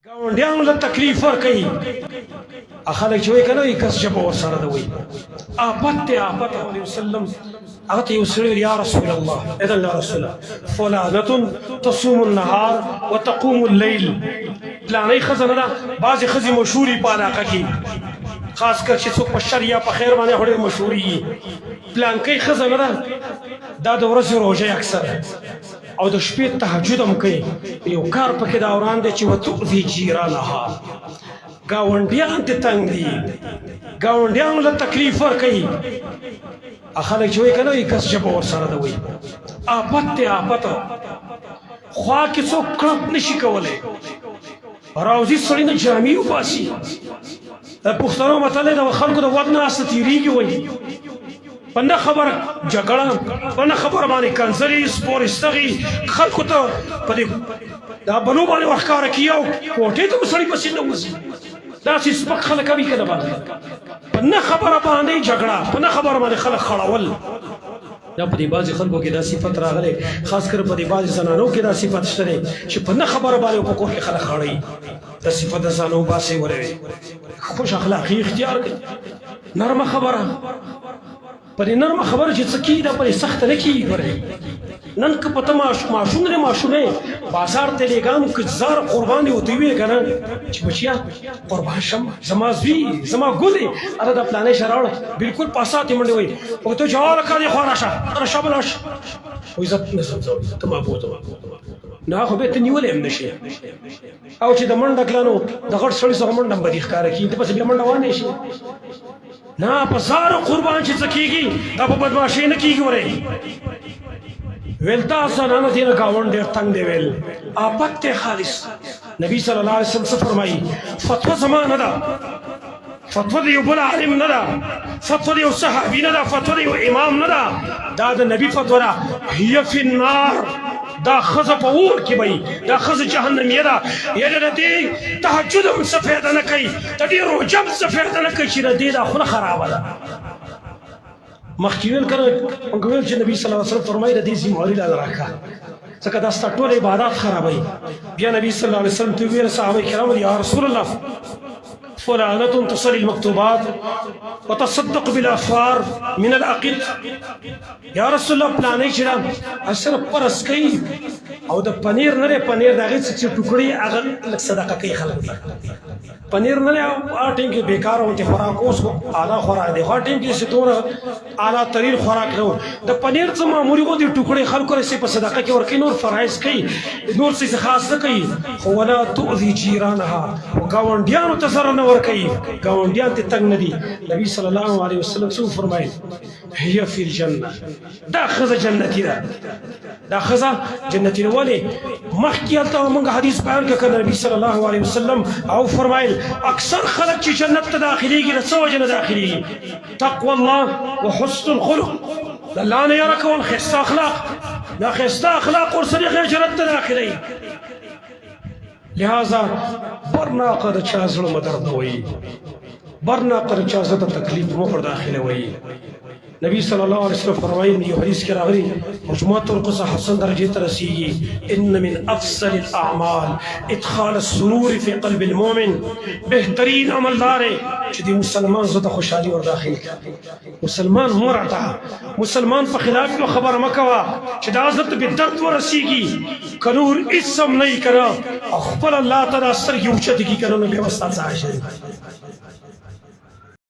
گاونډیانو له تکلیف ورکوي خلک چې وایي که نه وي کس ژبه ورسره ده وایي آفت دی آفت علیه وسلم هغه ته یو سړی یا رسول الله اذن یا رسول الله فلانة تصوم النهار وتقوم الليل پلانۍ ښځه نه ده بعضې ښځې مشهوري په علاقه کې خاص کر چې څوک په شر یا په خیر باندې خو ډېر مشهوري وي پلانکۍ ښځه نه ده دا د ورځې روژه اکثر او د شپې تهجد هم کوي یو کار پکې دا وران دی چې وتؤذي جیرانها ګاونډیان دې تنګ دي ګاونډیانو له تکلیف ورکوي خلک چې وایي که نه وي کس ژبه ورسره ده وایي آفت دی آفت خوا کې څوک کړپ نشي کولی راوځي سړي نه جامې وباسي د پښتنو متل دی د خلکو د ود ناسته تېرېږي وایي په نه خبره جګړه په نه خبره باندې کنځلې سپورستغي خلکو ته په دې دا بلو باندې ورښکاره کي او کوټې ته به سړي پسې نه وځي داسې سپک خلک کوي که نه باندې په نه خبره باندې جګړه په نه خبره باندې خلک خړول دا په دې بعضې خلکو کې دا صفت راغلی خاص کر په دې بعضې زنانو کې دا صفت شته دی چې په نه خبره باندې په کور کې خلک خړوي دا صفت د ځان وباسئ ولوي خوش اخلاقي اختیار کړي نرمه خبره په دې نرمه خبره چې څه کېږي دا په دې سخته نه کېږي ګورئ نن که په ته ماشوم دی ماشومې بازار ته لېږم که زار قربان دې ورته ویې که نه چې بچیا قربان شم زما زوی زما ګلې هله دا پلانی شه راوړه بلکل په اسات یې منډې وایي ورته چې هله کا دې خوا راشه راشه به لاړ شه وایي زه نه سمځوم ته ما بوځه نه خو بیا ته نیولی هم نه شي او چې د منډه کله نو د غټ سړي څخه منډه هم به دې ښکاره کېږي ته پسې بیا منډه وانې شي نه په زارو قربان چې څه کېږي دا په بدماشۍ نه کېږي ورې ویل دا زنانه دې نه ګاونډ ډېر تنګ دی ویل آفت دی خالص نبي صلی الله علیه وسلم څه فرمایي فتوا زما نه ده فتوا د یو بل عالم نه ده فتوا د یو صحابي نه ده فتوا د یو امام نه ده دا د نبي فتوا ده هي فی النار دا ښځه په اور کې به دا ښځه جهنمیه ده یعنې د دې تهجد هم څه فایده نه کوي د دې روژه هم څه فایده نه کوي چې د دې دا خوله خرابه ده مخکې ویل که نه موږ ویل چې نبي صلی الله علیه وسلم فرمایي د دې ذمهواري لاله راکړه ځکه دا ستا ټول عبادات خرابوي بیا نبي صلی الله علیه وسلم ته ویل صحابه کرامو یا رسول الله فلانة تصلي المكتوبات وتصدق بالأفار من العقد یا رسول الله پلانۍ چې ده صرف پرس کوي او د پنیر نه دی پنیر د هغې څه چې ټوکړې هغه لږ صدقه کوي خلکو ته پنیر نه دی هغه ټیم کې بېکاره و چې خوراک اوس اعلی خوراک دی خو هغه ټیم کې چې دومره اعلی ترین خوراک نه و د پنیر څه معمولي غوندې ټوکړې خلکو رسې په صدقه کې ورکوي نور فرایض کوي نور څه خاص نه کوي خو ولا تؤذي جیرانها ګاونډیانو ته ضرر نه ورکوي ګاونډیان ته تنګ نه دي نبي صلی الله علیه وسلم څه وفرمایل هي فی الجنه دا ښځه جنتي ده دا ښځه جنتي ده ولې مخکې هلته موږ حدیث بیان کړ که نبي صلی الله علیه وسلم او فرمایل اکثر خلک چې جنت ته داخلېږي د څه وجه نه داخلېږي تقوى الله وحسن الخلق د الله نه یاره کول ښایسته اخلاق دا ښایسته اخلاق ورسره هغې جنت ته داخلوي لہذا برناقه د چا زړه مه دردوئ برناقه د چا زړه ته تکلیف مه ور داخلوئ نبی صلی الله علیه وسلم فرمایي یو حدیث کې راغلي مجموعه طرق څخه حسن درجې ته رسیږي ان من افضل الاعمال ادخال السرور في قلب المؤمن بهترین عمل دار چې د مسلمان زړه ته خوشحالي ور داخل کړي مسلمان مرعته مسلمان په خلاف یو خبره مه کوه چې دا زړه ته به درد ورسیږي که نور هېڅ هم نه یې که نه او خپل الله ته دا سترګې اوچتې کړي که نه نو بیا به ستا څه حاصل